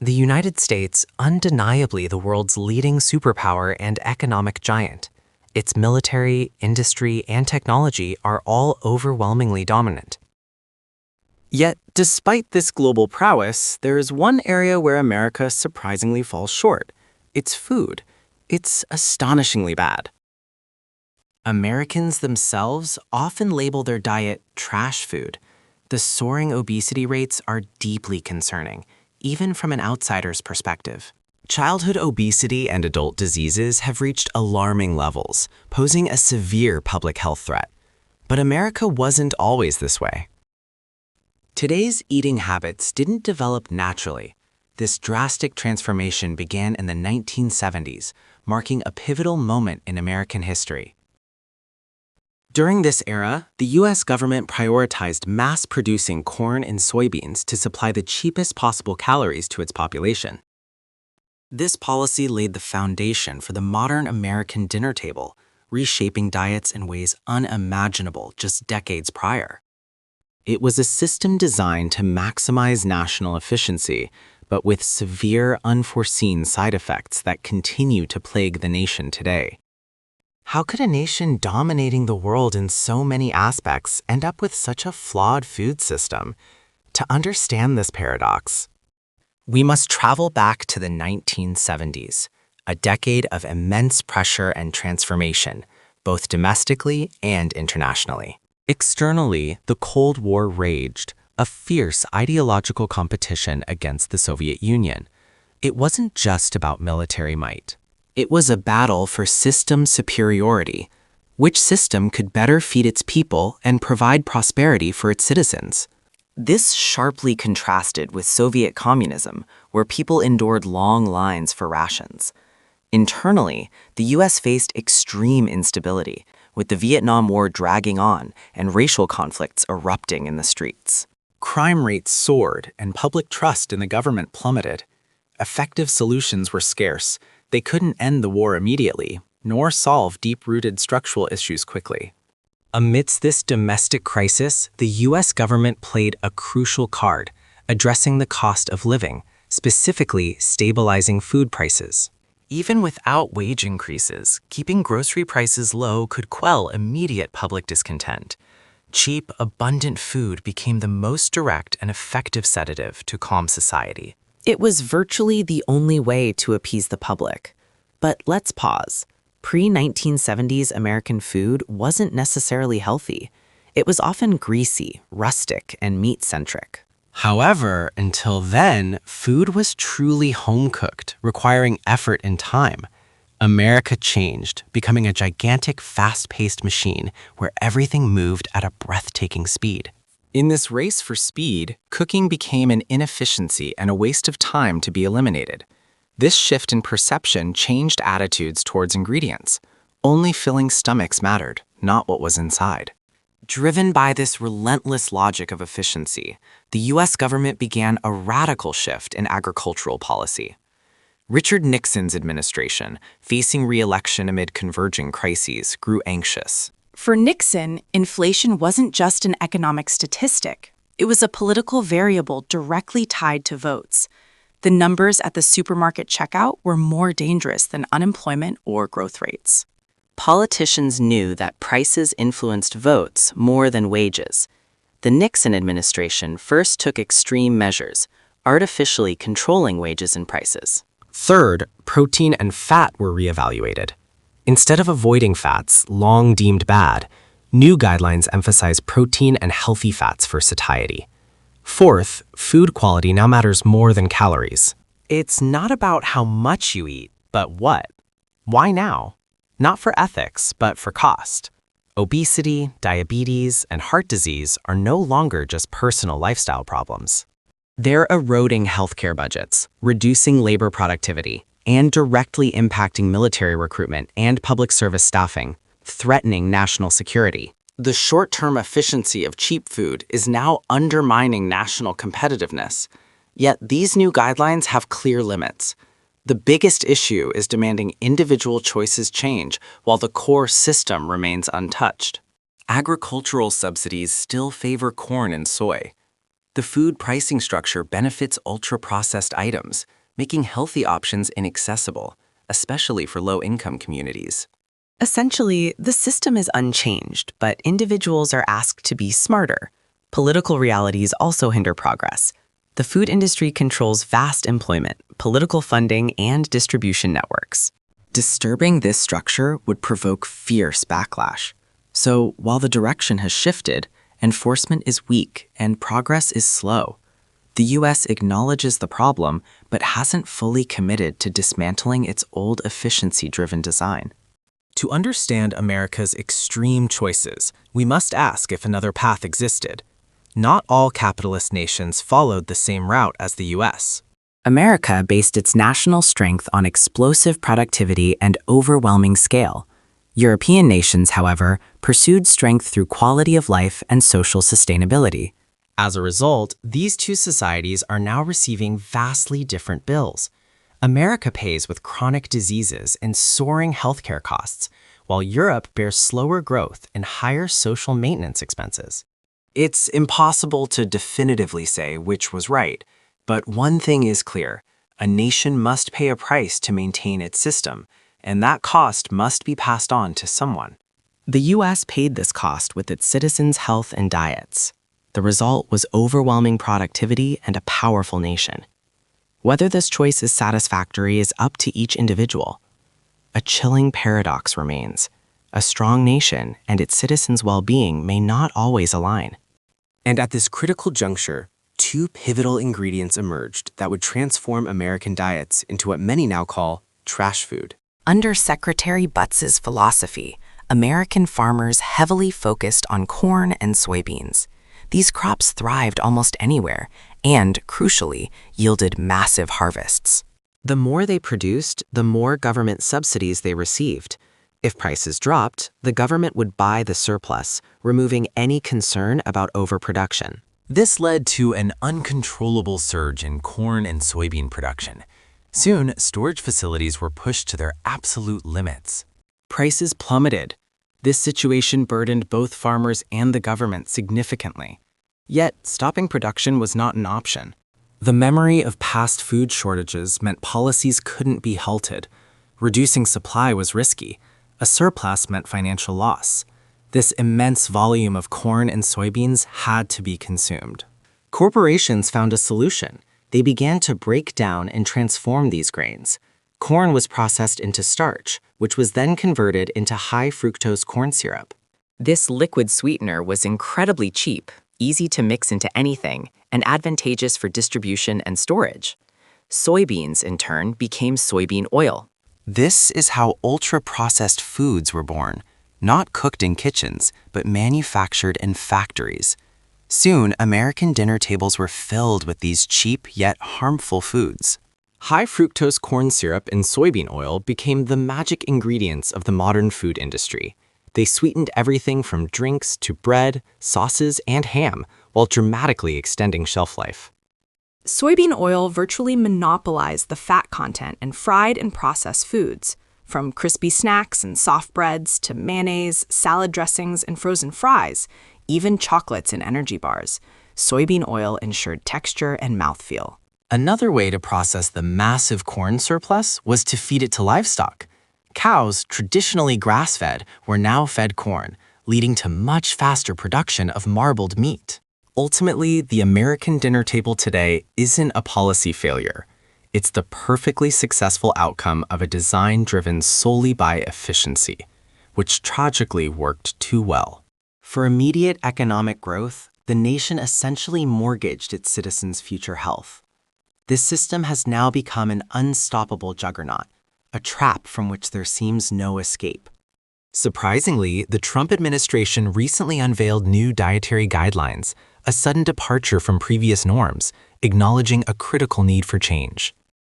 The United States, undeniably the world's leading superpower and economic giant. Its military, industry, and technology are all overwhelmingly dominant. Yet, despite this global prowess, there is one area where America surprisingly falls short. It's food. It's astonishingly bad. Americans themselves often label their diet trash food. The soaring obesity rates are deeply concerning, even from an outsider's perspective. Childhood obesity and adult diseases have reached alarming levels, posing a severe public health threat. But America wasn't always this way. Today's eating habits didn't develop naturally. This drastic transformation began in the 1970s, marking a pivotal moment in American history. During this era, the U.S. government prioritized mass-producing corn and soybeans to supply the cheapest possible calories to its population. This policy laid the foundation for the modern American dinner table, reshaping diets in ways unimaginable just decades prior. It was a system designed to maximize national efficiency, but with severe, unforeseen side effects that continue to plague the nation today. How could a nation dominating the world in so many aspects end up with such a flawed food system? To understand this paradox, we must travel back to the 1970s, a decade of immense pressure and transformation, both domestically and internationally. Externally, the Cold War raged, a fierce ideological competition against the Soviet Union. It wasn't just about military might. It was a battle for system superiority. Which system could better feed its people and provide prosperity for its citizens? This sharply contrasted with Soviet communism, where people endured long lines for rations. Internally, the U.S. faced extreme instability, with the Vietnam War dragging on and racial conflicts erupting in the streets. Crime rates soared and public trust in the government plummeted. Effective solutions were scarce. They couldn't end the war immediately, nor solve deep-rooted structural issues quickly. Amidst this domestic crisis, the U.S. government played a crucial card, addressing the cost of living, specifically stabilizing food prices. Even without wage increases, keeping grocery prices low could quell immediate public discontent. Cheap, abundant food became the most direct and effective sedative to calm society. It was virtually the only way to appease the public. But let's pause. Pre-1970s American food wasn't necessarily healthy. It was often greasy, rustic, and meat-centric. However, until then, food was truly home-cooked, requiring effort and time. America changed, becoming a gigantic, fast-paced machine where everything moved at a breathtaking speed. In this race for speed, cooking became an inefficiency and a waste of time to be eliminated. This shift in perception changed attitudes towards ingredients. Only filling stomachs mattered, not what was inside. Driven by this relentless logic of efficiency, the U.S. government began a radical shift in agricultural policy. Richard Nixon's administration, facing re-election amid converging crises, grew anxious. For Nixon, inflation wasn't just an economic statistic. It was a political variable directly tied to votes. The numbers at the supermarket checkout were more dangerous than unemployment or growth rates. Politicians knew that prices influenced votes more than wages. The Nixon administration first took extreme measures, artificially controlling wages and prices. Third, protein and fat were reevaluated. Instead of avoiding fats, long deemed bad, new guidelines emphasize protein and healthy fats for satiety. Fourth, food quality now matters more than calories. It's not about how much you eat, but what. Why now? Not for ethics, but for cost. Obesity, diabetes, and heart disease are no longer just personal lifestyle problems. They're eroding healthcare budgets, reducing labor productivity, and directly impacting military recruitment and public service staffing, threatening national security. The short-term efficiency of cheap food is now undermining national competitiveness. Yet these new guidelines have clear limits. The biggest issue is demanding individual choices change while the core system remains untouched. Agricultural subsidies still favor corn and soy. The food pricing structure benefits ultra-processed items, making healthy options inaccessible, especially for low-income communities. Essentially, the system is unchanged, but individuals are asked to be smarter. Political realities also hinder progress. The food industry controls vast employment, political funding, and distribution networks. Disturbing this structure would provoke fierce backlash. So, while the direction has shifted, enforcement is weak and progress is slow. The U.S. acknowledges the problem, but hasn't fully committed to dismantling its old efficiency-driven design. To understand America's extreme choices, we must ask if another path existed. Not all capitalist nations followed the same route as the U.S. America based its national strength on explosive productivity and overwhelming scale. European nations, however, pursued strength through quality of life and social sustainability. As a result, these two societies are now receiving vastly different bills. America pays with chronic diseases and soaring healthcare costs, while Europe bears slower growth and higher social maintenance expenses. It's impossible to definitively say which was right, but one thing is clear: a nation must pay a price to maintain its system, and that cost must be passed on to someone. The U.S. paid this cost with its citizens' health and diets. The result was overwhelming productivity and a powerful nation. Whether this choice is satisfactory is up to each individual. A chilling paradox remains. A strong nation and its citizens' well-being may not always align. And at this critical juncture, two pivotal ingredients emerged that would transform American diets into what many now call trash food. Under Secretary Butts's philosophy, American farmers heavily focused on corn and soybeans. These crops thrived almost anywhere and, crucially, yielded massive harvests. The more they produced, the more government subsidies they received. If prices dropped, the government would buy the surplus, removing any concern about overproduction. This led to an uncontrollable surge in corn and soybean production. Soon, storage facilities were pushed to their absolute limits. Prices plummeted. This situation burdened both farmers and the government significantly. Yet, stopping production was not an option. The memory of past food shortages meant policies couldn't be halted. Reducing supply was risky. A surplus meant financial loss. This immense volume of corn and soybeans had to be consumed. Corporations found a solution. They began to break down and transform these grains. Corn was processed into starch, which was then converted into high-fructose corn syrup. This liquid sweetener was incredibly cheap, easy to mix into anything, and advantageous for distribution and storage. Soybeans, in turn, became soybean oil. This is how ultra-processed foods were born, not cooked in kitchens, but manufactured in factories. Soon, American dinner tables were filled with these cheap yet harmful foods. High-fructose corn syrup and soybean oil became the magic ingredients of the modern food industry. They sweetened everything from drinks to bread, sauces, and ham, while dramatically extending shelf life. Soybean oil virtually monopolized the fat content in fried and processed foods. From crispy snacks and soft breads to mayonnaise, salad dressings, and frozen fries, even chocolates and energy bars, soybean oil ensured texture and mouthfeel. Another way to process the massive corn surplus was to feed it to livestock. Cows, traditionally grass-fed, were now fed corn, leading to much faster production of marbled meat. Ultimately, the American dinner table today isn't a policy failure. It's the perfectly successful outcome of a design driven solely by efficiency, which tragically worked too well. For immediate economic growth, the nation essentially mortgaged its citizens' future health. This system has now become an unstoppable juggernaut, a trap from which there seems no escape. Surprisingly, the Trump administration recently unveiled new dietary guidelines, a sudden departure from previous norms, acknowledging a critical need for change.